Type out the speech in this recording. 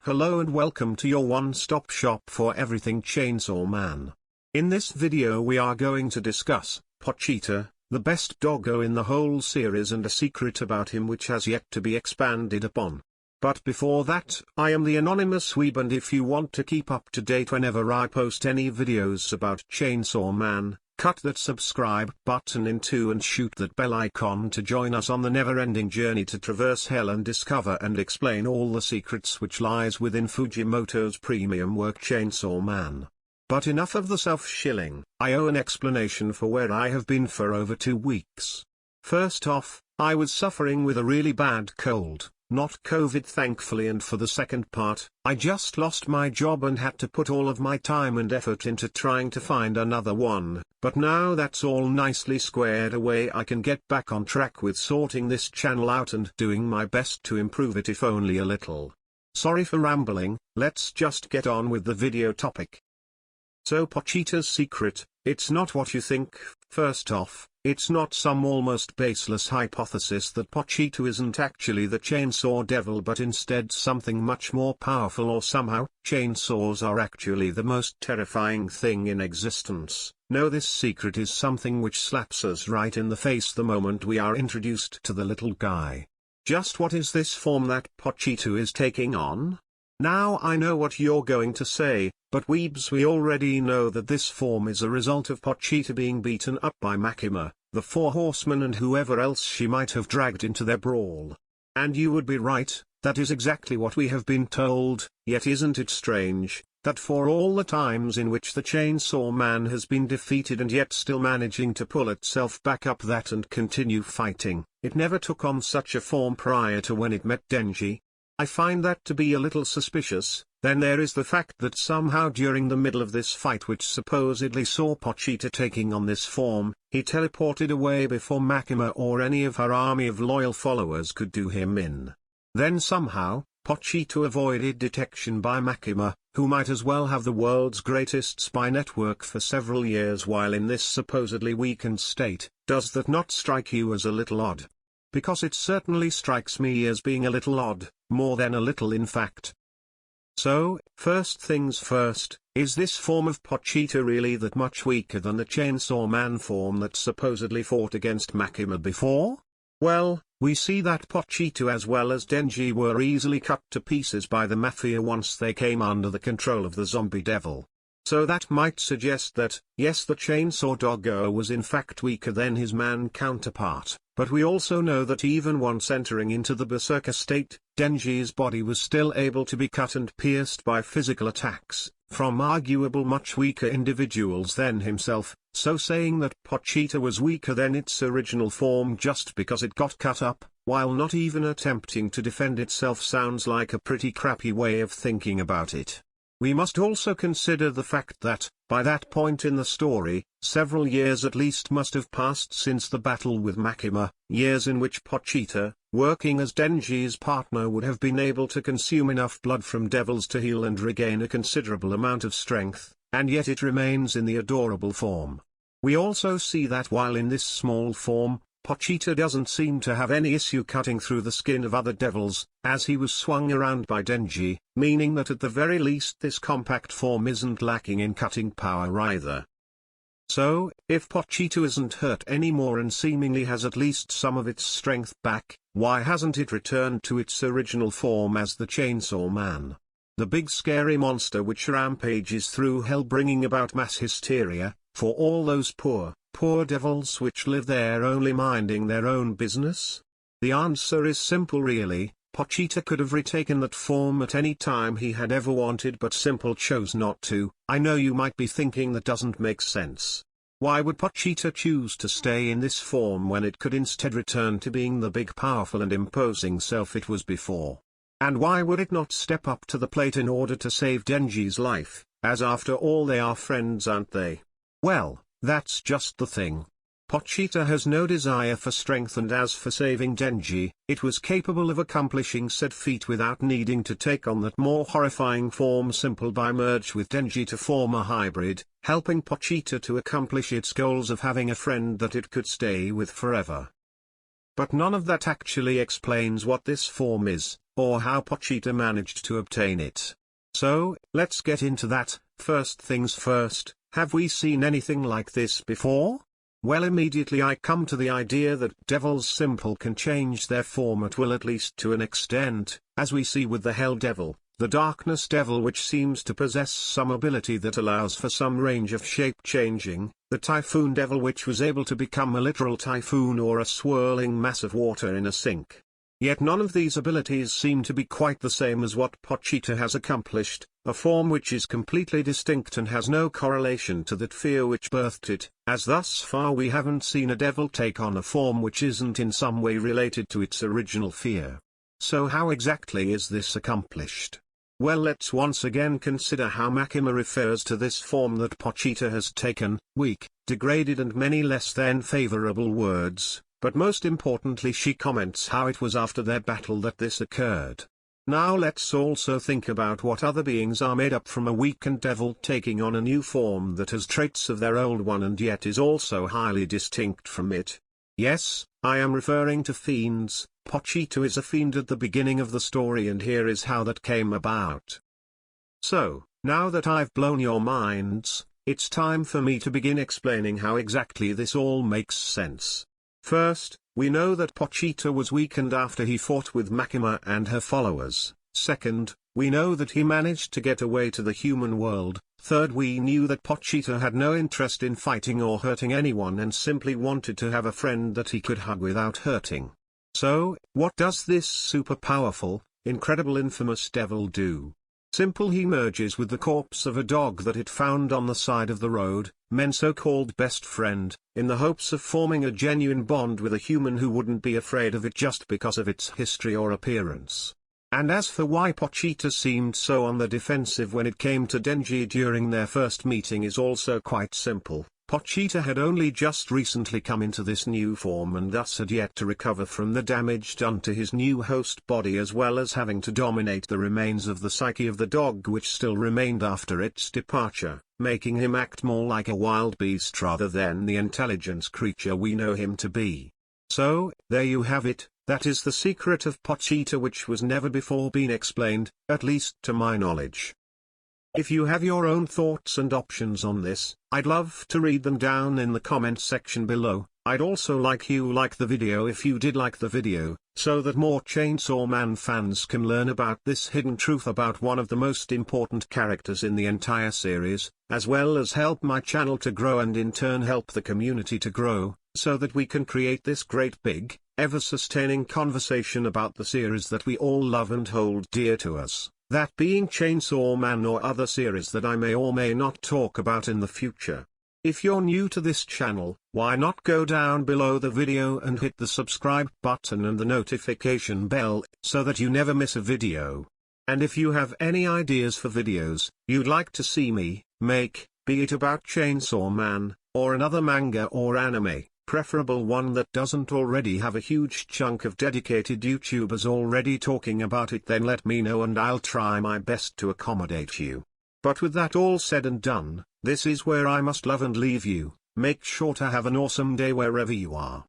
Hello and welcome to your one-stop shop for everything Chainsaw Man. In this video we are going to discuss Pochita, the best doggo in the whole series, and a secret about him which has yet to be expanded upon. But before that, I am the Anonymous Weeb, and if you want to keep up to date whenever I post any videos about Chainsaw Man, cut that subscribe button in two and shoot that bell icon to join us on the never-ending journey to traverse hell and discover and explain all the secrets which lies within Fujimoto's premium work Chainsaw Man. But enough of the self-shilling. I owe an explanation for where I have been for over 2 weeks. First off, I was suffering with a really bad cold. Not COVID thankfully, and for the second part, I just lost my job and had to put all of my time and effort into trying to find another one, but now that's all nicely squared away, I can get back on track with sorting this channel out and doing my best to improve it, if only a little. Sorry for rambling, let's just get on with the video topic. So Pochita's secret, it's not what you think. First off, it's not some almost baseless hypothesis that Pochita isn't actually the chainsaw devil, but instead something much more powerful, or somehow, chainsaws are actually the most terrifying thing in existence. No, this secret is something which slaps us right in the face the moment we are introduced to the little guy. Just what is this form that Pochita is taking on? Now I know what you're going to say, but weebs, we already know that this form is a result of Pochita being beaten up by Makima, the Four Horsemen, and whoever else she might have dragged into their brawl. And you would be right, that is exactly what we have been told, yet isn't it strange, that for all the times in which the Chainsaw Man has been defeated and yet still managing to pull itself back up that and continue fighting, it never took on such a form prior to when it met Denji? I find that to be a little suspicious. Then there is the fact that somehow during the middle of this fight, which supposedly saw Pochita taking on this form, he teleported away before Makima or any of her army of loyal followers could do him in. Then somehow, Pochita avoided detection by Makima, who might as well have the world's greatest spy network for several years while in this supposedly weakened state. Does that not strike you as a little odd? Because it certainly strikes me as being a little odd, more than a little in fact. So, first things first, is this form of Pochita really that much weaker than the Chainsaw Man form that supposedly fought against Makima before? Well, we see that Pochita as well as Denji were easily cut to pieces by the Mafia once they came under the control of the zombie devil. So that might suggest that, yes, the Chainsaw Doggo was in fact weaker than his man counterpart, but we also know that even once entering into the berserker state, Denji's body was still able to be cut and pierced by physical attacks, from arguable much weaker individuals than himself, so saying that Pochita was weaker than its original form just because it got cut up, while not even attempting to defend itself, sounds like a pretty crappy way of thinking about it. We must also consider the fact that, by that point in the story, several years at least must have passed since the battle with Makima, years in which Pochita, working as Denji's partner, would have been able to consume enough blood from devils to heal and regain a considerable amount of strength, and yet it remains in the adorable form. We also see that while in this small form, Pochita doesn't seem to have any issue cutting through the skin of other devils, as he was swung around by Denji, meaning that at the very least this compact form isn't lacking in cutting power either. So, if Pochita isn't hurt anymore and seemingly has at least some of its strength back, why hasn't it returned to its original form as the Chainsaw Man? The big scary monster which rampages through hell, bringing about mass hysteria, for all those poor devils which live there only minding their own business? The answer is simple really. Pochita could have retaken that form at any time he had ever wanted, but simply chose not to. I know you might be thinking that doesn't make sense. Why would Pochita choose to stay in this form when it could instead return to being the big, powerful and imposing self it was before? And why would it not step up to the plate in order to save Denji's life, as after all they are friends, aren't they? Well, that's just the thing. Pochita has no desire for strength, and as for saving Denji, it was capable of accomplishing said feat without needing to take on that more horrifying form, simple by merge with Denji to form a hybrid, helping Pochita to accomplish its goals of having a friend that it could stay with forever. But none of that actually explains what this form is, or how Pochita managed to obtain it. So, let's get into that. First things first, have we seen anything like this before? Well, immediately I come to the idea that devils simple can change their form at will, at least to an extent, as we see with the Hell Devil, the Darkness Devil, which seems to possess some ability that allows for some range of shape changing, the Typhoon Devil, which was able to become a literal typhoon or a swirling mass of water in a sink. Yet none of these abilities seem to be quite the same as what Pochita has accomplished, a form which is completely distinct and has no correlation to that fear which birthed it, as thus far we haven't seen a devil take on a form which isn't in some way related to its original fear. So how exactly is this accomplished? Well, let's once again consider how Makima refers to this form that Pochita has taken: weak, degraded, and many less than favorable words. But most importantly, she comments how it was after their battle that this occurred. Now let's also think about what other beings are made up from a weakened devil taking on a new form that has traits of their old one and yet is also highly distinct from it. Yes, I am referring to fiends. Pochita is a fiend at the beginning of the story, and here is how that came about. So, now that I've blown your minds, it's time for me to begin explaining how exactly this all makes sense. First, we know that Pochita was weakened after he fought with Makima and her followers. Second, we know that he managed to get away to the human world. Third, we knew that Pochita had no interest in fighting or hurting anyone and simply wanted to have a friend that he could hug without hurting. So, what does this super powerful, incredible, infamous devil do? Simple: he merges with the corpse of a dog that it found on the side of the road, men's so-called best friend, in the hopes of forming a genuine bond with a human who wouldn't be afraid of it just because of its history or appearance. And as for why Pochita seemed so on the defensive when it came to Denji during their first meeting is also quite simple. Pochita had only just recently come into this new form and thus had yet to recover from the damage done to his new host body, as well as having to dominate the remains of the psyche of the dog which still remained after its departure, making him act more like a wild beast rather than the intelligent creature we know him to be. So, there you have it, that is the secret of Pochita, which was never before been explained, at least to my knowledge. If you have your own thoughts and options on this, I'd love to read them down in the comment section below. I'd also like you like the video if you did like the video, so that more Chainsaw Man fans can learn about this hidden truth about one of the most important characters in the entire series, as well as help my channel to grow and in turn help the community to grow, so that we can create this great big, ever-sustaining conversation about the series that we all love and hold dear to us. That being Chainsaw Man or other series that I may or may not talk about in the future. If you're new to this channel, why not go down below the video and hit the subscribe button and the notification bell, so that you never miss a video. And if you have any ideas for videos you'd like to see me make, be it about Chainsaw Man, or another manga or anime, preferable one that doesn't already have a huge chunk of dedicated YouTubers already talking about it, then let me know and I'll try my best to accommodate you. But with that all said and done, this is where I must love and leave you. Make sure to have an awesome day wherever you are.